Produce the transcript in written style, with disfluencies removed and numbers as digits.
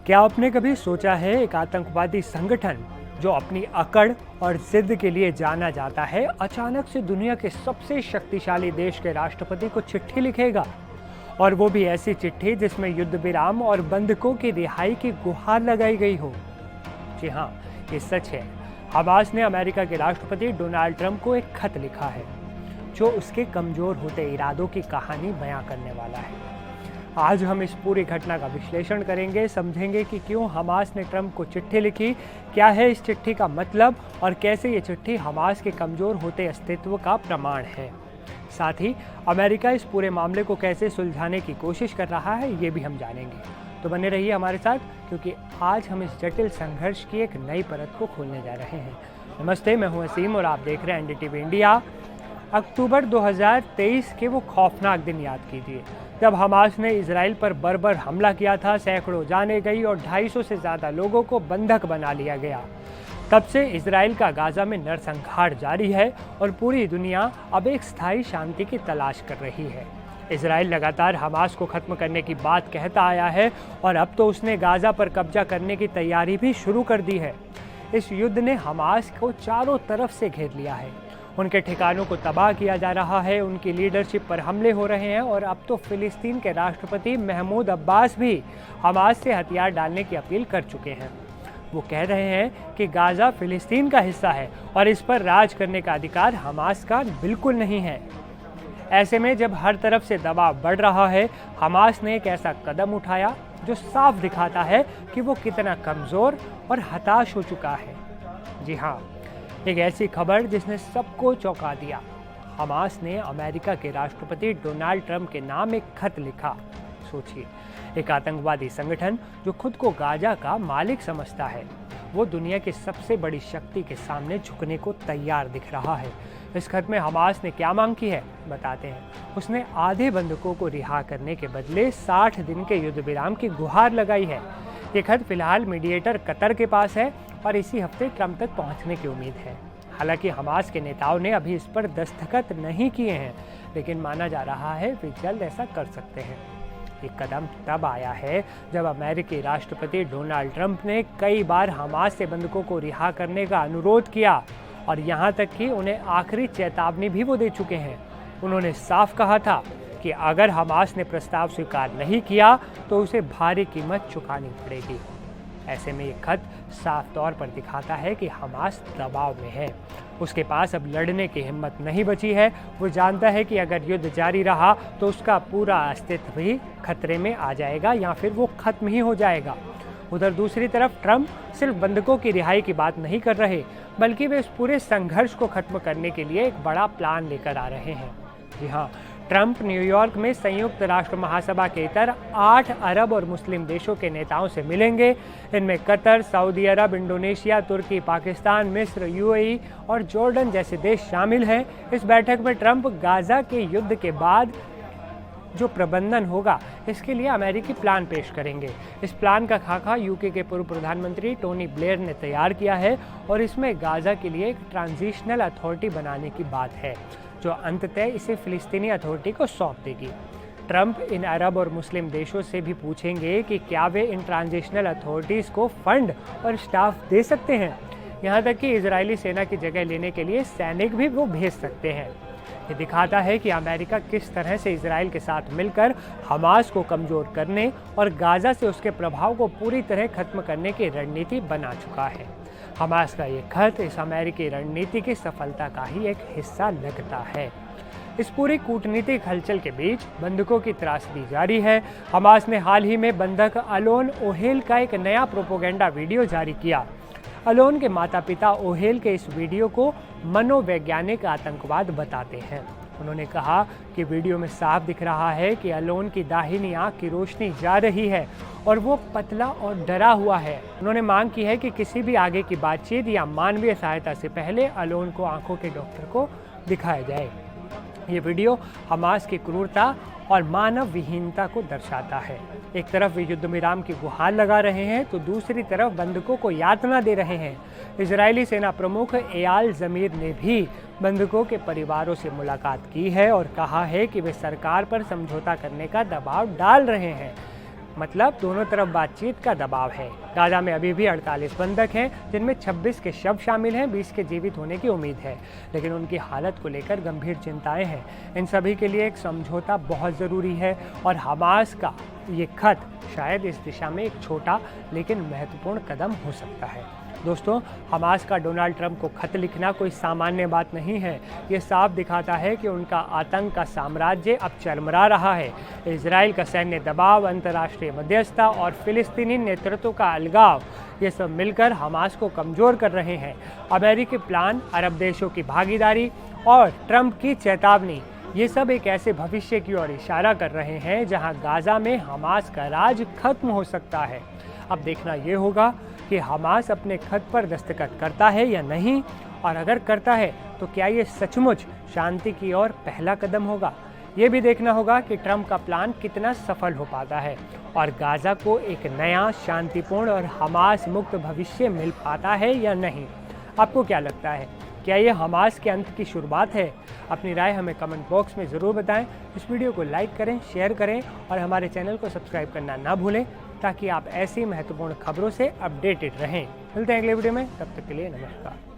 क्या आपने कभी सोचा है एक आतंकवादी संगठन जो अपनी अकड़ और जिद के लिए जाना जाता है अचानक से दुनिया के सबसे शक्तिशाली देश के राष्ट्रपति को चिट्ठी लिखेगा, और वो भी ऐसी चिट्ठी जिसमें युद्ध विराम और बंधकों की रिहाई की गुहार लगाई गई हो। जी हाँ, ये सच है। हमास ने अमेरिका के राष्ट्रपति डोनाल्ड ट्रंप को एक खत लिखा है जो उसके कमजोर होते इरादों की कहानी बयां करने वाला है। आज हम इस पूरी घटना का विश्लेषण करेंगे, समझेंगे कि क्यों हमास ने ट्रंप को चिट्ठी लिखी, क्या है इस चिट्ठी का मतलब और कैसे ये चिट्ठी हमास के कमजोर होते अस्तित्व का प्रमाण है। साथ ही अमेरिका इस पूरे मामले को कैसे सुलझाने की कोशिश कर रहा है, ये भी हम जानेंगे। तो बने रहिए हमारे साथ, क्योंकि आज हम इस जटिल संघर्ष की एक नई परत को खोलने जा रहे हैं। नमस्ते, मैं हूं असीम और आप देख रहे हैं एनडीटीवी इंडिया। अक्टूबर 2023 के वो खौफनाक दिन याद कीजिए जब हमास ने इजराइल पर बर्बर हमला किया था। सैकड़ों जाने गई और 250 से ज़्यादा लोगों को बंधक बना लिया गया। तब से इजराइल का गाजा में नरसंहार जारी है और पूरी दुनिया अब एक स्थायी शांति की तलाश कर रही है। इजराइल लगातार हमास को खत्म करने की बात कहता आया है और अब तो उसने गाजा पर कब्जा करने की तैयारी भी शुरू कर दी है। इस युद्ध ने हमास को चारों तरफ से घेर लिया है। उनके ठिकानों को तबाह किया जा रहा है, उनकी लीडरशिप पर हमले हो रहे हैं और अब तो फिलिस्तीन के राष्ट्रपति महमूद अब्बास भी हमास से हथियार डालने की अपील कर चुके हैं। वो कह रहे हैं कि गाजा फिलिस्तीन का हिस्सा है और इस पर राज करने का अधिकार हमास का बिल्कुल नहीं है। ऐसे में जब हर तरफ से दबाव बढ़ रहा है, हमास ने एक ऐसा कदम उठाया जो साफ दिखाता है कि वो कितना कमज़ोर और हताश हो चुका है। जी हाँ, एक ऐसी खबर जिसने सबको चौंका दिया। हमास ने अमेरिका के राष्ट्रपति डोनाल्ड ट्रंप के नाम एक खत लिखा। सोचिए, एक आतंकवादी संगठन जो खुद को गाजा का मालिक समझता है, वो दुनिया की सबसे बड़ी शक्ति के सामने झुकने को तैयार दिख रहा है। इस खत में हमास ने क्या मांग की है, बताते हैं। उसने आधे बंधकों को रिहा करने के बदले 60 दिन के युद्ध विराम की गुहार लगाई है। ये खत फिलहाल मीडिएटर कतर के पास है और इसी हफ्ते ट्रंप तक पहुंचने की उम्मीद है। हालांकि हमास के नेताओं ने अभी इस पर दस्तखत नहीं किए हैं, लेकिन माना जा रहा है वे जल्द ऐसा कर सकते हैं। ये कदम तब आया है जब अमेरिकी राष्ट्रपति डोनाल्ड ट्रंप ने कई बार हमास से बंधकों को रिहा करने का अनुरोध किया और यहाँ तक कि उन्हें आखिरी चेतावनी भी वो दे चुके हैं। उन्होंने साफ कहा था कि अगर हमास ने प्रस्ताव स्वीकार नहीं किया तो उसे भारी कीमत चुकानी पड़ेगी। ऐसे में ये खत साफ तौर पर दिखाता है कि हमास दबाव में है। उसके पास अब लड़ने की हिम्मत नहीं बची है। वो जानता है कि अगर युद्ध जारी रहा तो उसका पूरा अस्तित्व भी खतरे में आ जाएगा या फिर वो खत्म ही हो जाएगा। उधर दूसरी तरफ ट्रंप सिर्फ बंधकों की रिहाई की बात नहीं कर रहे, बल्कि वे इस पूरे संघर्ष को खत्म करने के लिए एक बड़ा प्लान लेकर आ रहे हैं। जी हाँ, ट्रंप न्यूयॉर्क में संयुक्त राष्ट्र महासभा के इतर 8 अरब और मुस्लिम देशों के नेताओं से मिलेंगे। इनमें कतर, सऊदी अरब, इंडोनेशिया, तुर्की, पाकिस्तान, मिस्र, यूएई और जॉर्डन जैसे देश शामिल हैं। इस बैठक में ट्रंप गाजा के युद्ध के बाद जो प्रबंधन होगा, इसके लिए अमेरिकी प्लान पेश करेंगे। इस प्लान का खाका यूके के पूर्व प्रधानमंत्री टोनी ब्लेयर ने तैयार किया है और इसमें गाजा के लिए एक ट्रांजिशनल अथॉरिटी बनाने की बात है, जो अंततः इसे फिलिस्तीनी अथॉरिटी को सौंप देगी। ट्रंप इन अरब और मुस्लिम देशों से भी पूछेंगे कि क्या वे इन ट्रांजिशनल अथॉरिटीज़ को फंड और स्टाफ दे सकते हैं। यहाँ तक कि इजरायली सेना की जगह लेने के लिए सैनिक भी वो भेज सकते हैं। ये दिखाता है कि अमेरिका किस तरह से इजराइल के साथ मिलकर हमास को कमज़ोर करने और गाजा से उसके प्रभाव को पूरी तरह खत्म करने की रणनीति बना चुका है। हमास का ये खत इस अमेरिकी रणनीति की सफलता का ही एक हिस्सा लगता है। इस पूरी कूटनीतिक हलचल के बीच बंधकों की त्रासदी जारी है। हमास ने हाल ही में बंधक अलोन ओहेल का एक नया प्रोपोगेंडा वीडियो जारी किया। अलोन के माता पिता ओहेल के इस वीडियो को मनोवैज्ञानिक आतंकवाद बताते हैं। उन्होंने कहा कि वीडियो में साफ दिख रहा है कि अलोन की दाहिनी आंख की रोशनी जा रही है और वो पतला और डरा हुआ है। उन्होंने मांग की है कि किसी भी आगे की बातचीत या मानवीय सहायता से पहले अलोन को आंखों के डॉक्टर को दिखाया जाए। ये वीडियो हमास की क्रूरता और मानव विहीनता को दर्शाता है। एक तरफ वे युद्ध विराम की गुहार लगा रहे हैं तो दूसरी तरफ बंधकों को यातना दे रहे हैं। इजरायली सेना प्रमुख एयाल ज़मीर ने भी बंधकों के परिवारों से मुलाकात की है और कहा है कि वे सरकार पर समझौता करने का दबाव डाल रहे हैं। मतलब दोनों तरफ बातचीत का दबाव है। गाजा में अभी भी 48 बंधक हैं, जिनमें 26 के शव शामिल हैं, 20 के जीवित होने की उम्मीद है, लेकिन उनकी हालत को लेकर गंभीर चिंताएं हैं। इन सभी के लिए एक समझौता बहुत ज़रूरी है और हमास का ये खत शायद इस दिशा में एक छोटा लेकिन महत्वपूर्ण कदम हो सकता है। दोस्तों, हमास का डोनाल्ड ट्रंप को खत लिखना कोई सामान्य बात नहीं है। ये साफ दिखाता है कि उनका आतंक का साम्राज्य अब चरमरा रहा है। इजराइल का सैन्य दबाव, अंतर्राष्ट्रीय मध्यस्थता और फिलिस्तीनी नेतृत्व का अलगाव, ये सब मिलकर हमास को कमज़ोर कर रहे हैं। अमेरिकी प्लान, अरब देशों की भागीदारी और ट्रंप की चेतावनी, ये सब एक ऐसे भविष्य की ओर इशारा कर रहे हैं जहां गाजा में हमास का राज खत्म हो सकता है। अब देखना ये होगा कि हमास अपने खत पर दस्तखत करता है या नहीं, और अगर करता है तो क्या ये सचमुच शांति की ओर पहला कदम होगा। ये भी देखना होगा कि ट्रंप का प्लान कितना सफल हो पाता है और गाजा को एक नया, शांतिपूर्ण और हमास मुक्त भविष्य मिल पाता है या नहीं। आपको क्या लगता है, क्या ये हमास के अंत की शुरुआत है? अपनी राय हमें कमेंट बॉक्स में ज़रूर बताएं। इस वीडियो को लाइक करें, शेयर करें और हमारे चैनल को सब्सक्राइब करना ना भूलें, ताकि आप ऐसी महत्वपूर्ण खबरों से अपडेटेड रहें। मिलते हैं अगले वीडियो में, तब तक के लिए नमस्कार।